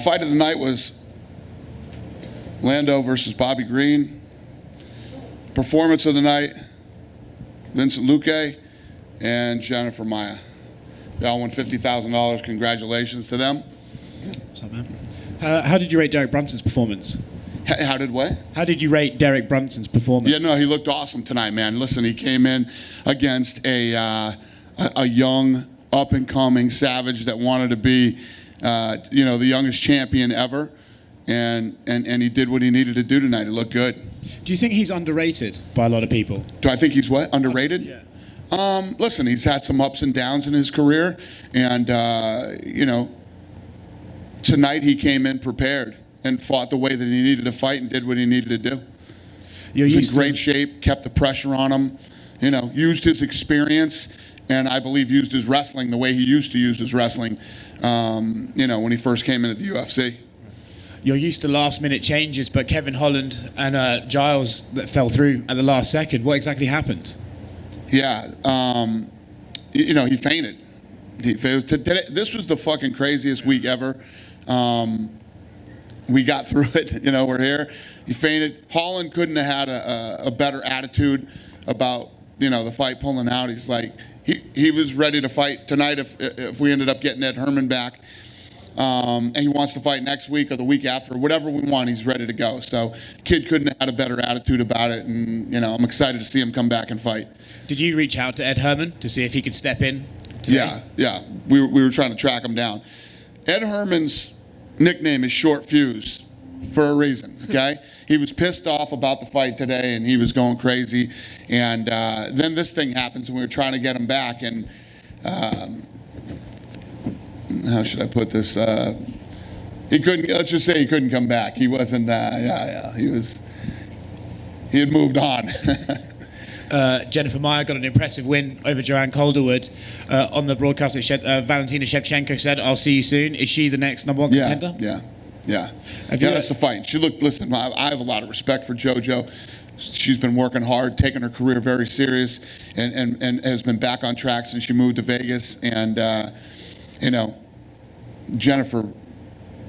Fight of the night was Lando versus Bobby Green. Performance of the night, Vincent Luque and Jennifer Maia. They all won $50,000. Congratulations to them. What's up, man? How did you rate Derek Brunson's performance? How did what? How did you rate Derek Brunson's performance? Yeah, no, he looked awesome tonight, man. Listen, he came in against a young, up-and-coming savage that wanted to be, the youngest champion ever, and he did what he needed to do tonight. It looked good. Do you think he's underrated by a lot of people? Do I think he's what? Underrated? Yeah. Listen, he's had some ups and downs in his career, and tonight he came in prepared and fought the way that he needed to fight and did what he needed to do. He's in great shape, kept the pressure on him, used his experience, and I believe used his wrestling the way he used to use his wrestling, when he first came into the UFC. You're used to last-minute changes, but Kevin Holland and Giles that fell through at the last second. What exactly happened? Yeah, he fainted. This was the fucking craziest week ever. We got through it. We're here. He fainted. Holland couldn't have had a better attitude about the fight pulling out. He's like he was ready to fight tonight if we ended up getting Ed Herman back. And he wants to fight next week or the week after, whatever we want. He's ready to go. So, kid couldn't have had a better attitude about it, and I'm excited to see him come back and fight. Did you reach out to Ed Herman to see if he could step in today? Yeah. We were trying to track him down. Ed Herman's nickname is Short Fuse for a reason. Okay, he was pissed off about the fight today, and he was going crazy. And then this thing happens, and we were trying to get him back, and. How should I put this? He couldn't. Let's just say he couldn't come back. He wasn't. He had moved on. Jennifer Maia got an impressive win over Joanne Calderwood on the broadcast. Valentina Shevchenko said, "I'll see you soon." Is she the next number one contender? Yeah. That's the fight. She looked. Listen, I have a lot of respect for JoJo. She's been working hard, taking her career very serious, and has been back on track since she moved to Vegas. And Jennifer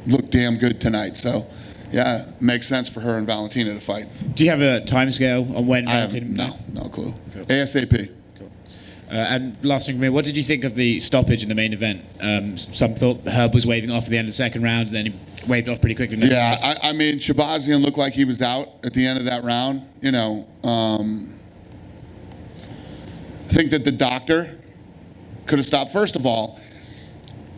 looked damn good tonight. So, yeah, it makes sense for her and Valentina to fight. Do you have a time scale on when Valentina? No clue. Cool. ASAP. Cool. And last thing for me, what did you think of the stoppage in the main event? Some thought Herb was waving off at the end of the second round, and then he waved off pretty quickly. Yeah, I mean, Shahbazyan looked like he was out at the end of that round. I think that the doctor could have stopped. First of all,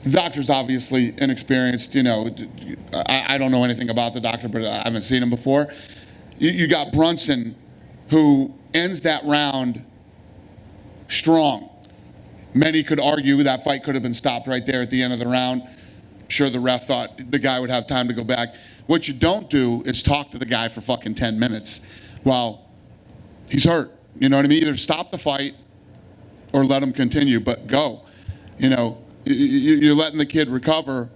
the doctor's obviously inexperienced. I don't know anything about the doctor, but I haven't seen him before. You got Brunson, who ends that round strong. Many could argue that fight could have been stopped right there at the end of the round. I'm sure the ref thought the guy would have time to go back. What you don't do is talk to the guy for fucking 10 minutes while he's hurt. You know what I mean? Either stop the fight or let him continue, but go. You're letting the kid recover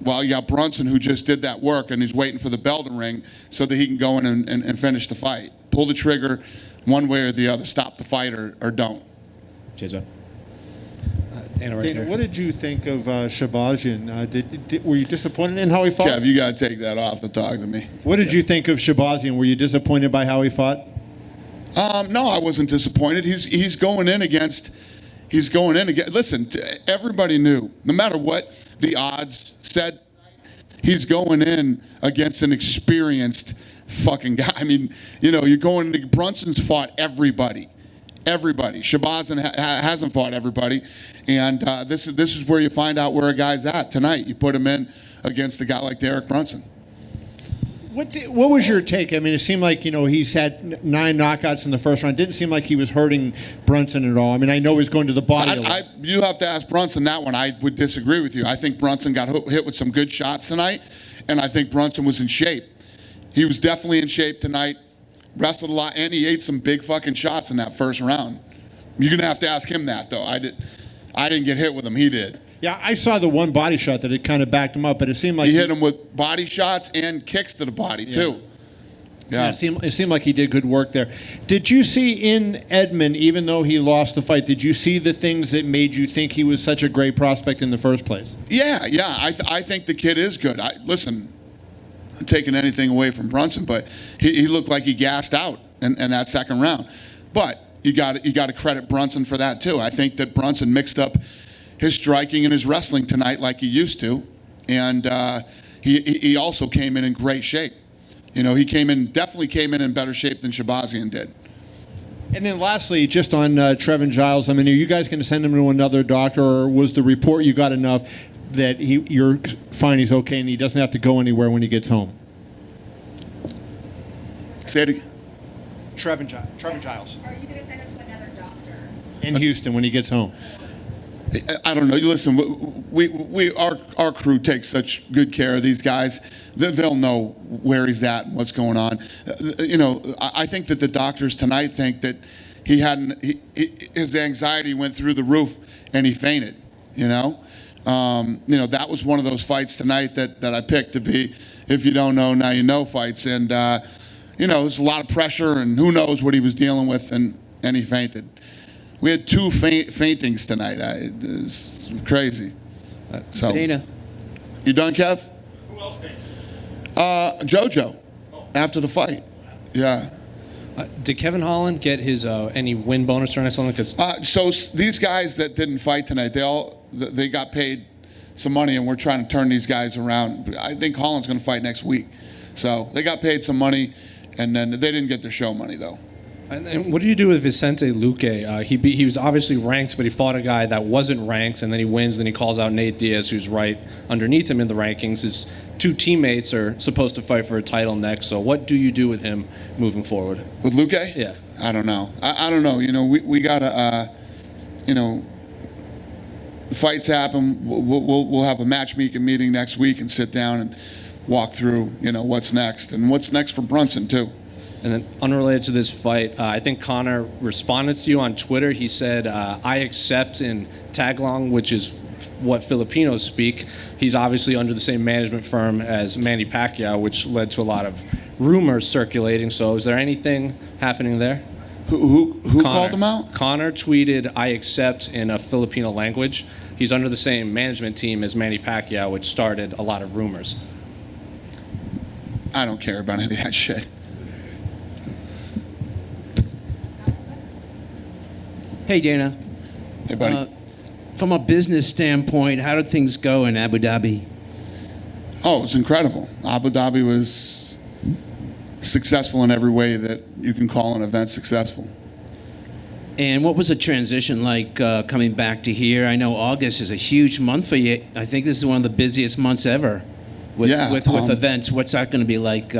while you got Brunson, who just did that work, and he's waiting for the bell to ring so that he can go in and finish the fight. Pull the trigger one way or the other. Stop the fight or don't. Cheers, man. Dana, what did you think of Shahbazyan? Were you disappointed in how he fought? Kev, you got to take that off to talk to me. What did you think of Shahbazyan? Were you disappointed by how he fought? No, I wasn't disappointed. He's going in against. Listen, everybody knew, no matter what the odds said, he's going in against an experienced fucking guy. I mean, you're going to, Brunson's fought everybody. Shahbazyan hasn't fought everybody. And this is where you find out where a guy's at tonight. You put him in against a guy like Derek Brunson. What was your take? I mean, it seemed like, he's had 9 knockouts in the first round. It didn't seem like he was hurting Brunson at all. I mean, I know he's going to the body. You have to ask Brunson that one. I would disagree with you. I think Brunson got hit with some good shots tonight, and I think Brunson was in shape. He was definitely in shape tonight, wrestled a lot, and he ate some big fucking shots in that first round. You're going to have to ask him that, though. I didn't get hit with him. He did. Yeah, I saw the one body shot that it kind of backed him up, but it seemed like he hit him with body shots and kicks to the body too. Yeah. It seemed like he did good work there. Did you see in Edmen, even though he lost the fight, did you see the things that made you think he was such a great prospect in the first place? Yeah. I think the kid is good. Listen, I'm taking anything away from Brunson, but he looked like he gassed out in that second round. But you got to credit Brunson for that too. I think that Brunson mixed up his striking and his wrestling tonight like he used to, and he also came in great shape. You know, he definitely came in better shape than Shahbazyan did. And then lastly, just on Trevin Giles, I mean, are you guys going to send him to another doctor, or was the report you got enough that you're fine, he's okay, and he doesn't have to go anywhere when he gets home? Say it again. Trevin Giles. Are you going to send him to another doctor? In Houston when he gets home. I don't know. Listen, our crew takes such good care of these guys. They'll know where he's at and what's going on. You know, I think that the doctors tonight think that his anxiety went through the roof and he fainted. You know, that was one of those fights tonight that I picked to be, if you don't know, now you know fights. And there's a lot of pressure, and who knows what he was dealing with, and he fainted. We had 2 faintings tonight. It's crazy. So, Dana. You done, Kev? Who else fainted? JoJo, after the fight. Yeah. Did Kevin Holland get his any win bonus or something? Because So these guys that didn't fight tonight, they got paid some money, and we're trying to turn these guys around. I think Holland's going to fight next week. So they got paid some money, and then they didn't get their show money, though. And what do you do with Vicente Luque? He was obviously ranked, but he fought a guy that wasn't ranked, and then he wins. Then he calls out Nate Diaz, who's right underneath him in the rankings. His 2 teammates are supposed to fight for a title next. So what do you do with him moving forward? With Luque? Yeah. I don't know. I don't know. You know, we gotta. Fights happen. We'll have a matchmaking meeting next week and sit down and walk through. What's next and what's next for Brunson too. And then unrelated to this fight, I think Conor responded to you on Twitter. He said, I accept in Tagalog, which is what Filipinos speak. He's obviously under the same management firm as Manny Pacquiao, which led to a lot of rumors circulating. So is there anything happening there? Who called him out? Conor tweeted, I accept in a Filipino language. He's under the same management team as Manny Pacquiao, which started a lot of rumors. I don't care about any of that shit. Hey, Dana. Hey, buddy. From a business standpoint, how did things go in Abu Dhabi? Oh, it was incredible. Abu Dhabi was successful in every way that you can call an event successful. And what was the transition like coming back to here? I know August is a huge month for you. I think this is one of the busiest months ever with events. What's that going to be like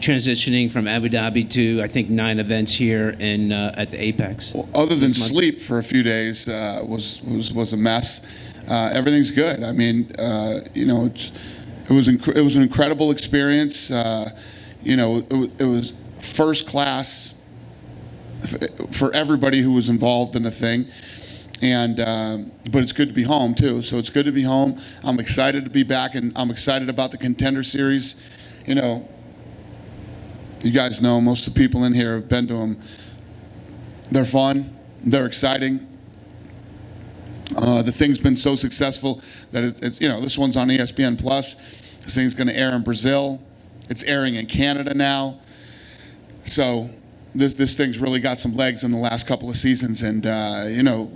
transitioning from Abu Dhabi to, I think, 9 events here at the Apex? Well, other than sleep for a few days was a mess. Everything's good. I mean, it was an incredible experience. It was first class for everybody who was involved in the thing. And but it's good to be home too. So it's good to be home. I'm excited to be back, and I'm excited about the Contender Series. You guys know, most of the people in here have been to them. They're fun. They're exciting. The thing's been so successful that it's this one's on ESPN Plus. This thing's going to air in Brazil. It's airing in Canada now. So this thing's really got some legs in the last couple of seasons, and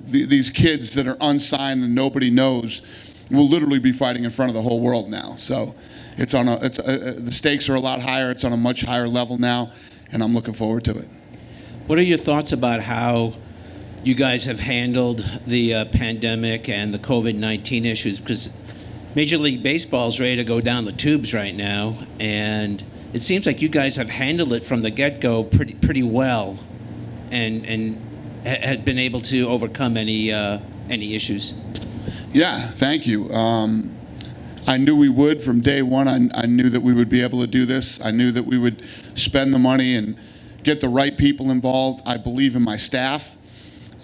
these kids that are unsigned and nobody knows will literally be fighting in front of the whole world now. So the stakes are a lot higher. It's on a much higher level now, and I'm looking forward to it. What are your thoughts about how you guys have handled the pandemic and the COVID-19 issues? Because Major League Baseball is ready to go down the tubes right now, and it seems like you guys have handled it from the get-go pretty well, and had been able to overcome any issues. Yeah, thank you. I knew we would from day one. I knew that we would be able to do this. I knew that we would spend the money and get the right people involved. I believe in my staff,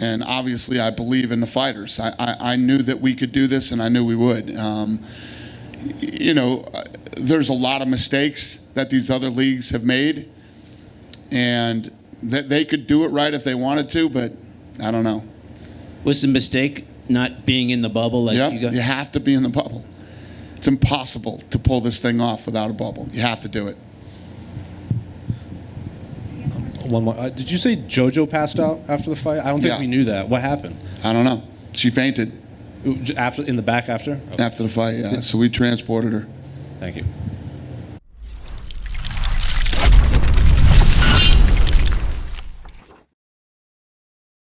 and obviously I believe in the fighters. I knew that we could do this, and I knew we would. There's a lot of mistakes that these other leagues have made, and they could do it right if they wanted to, but I don't know. Was the mistake not being in the bubble? Like Yep, you got? you have to be in the bubble. It's impossible to pull this thing off without a bubble. You have to do it. One more. Did you say JoJo passed out after the fight? I don't think Yeah. we knew that. What happened? I don't know. She fainted After in the back after? Okay. after the fight, yeah. So we transported her. Thank you.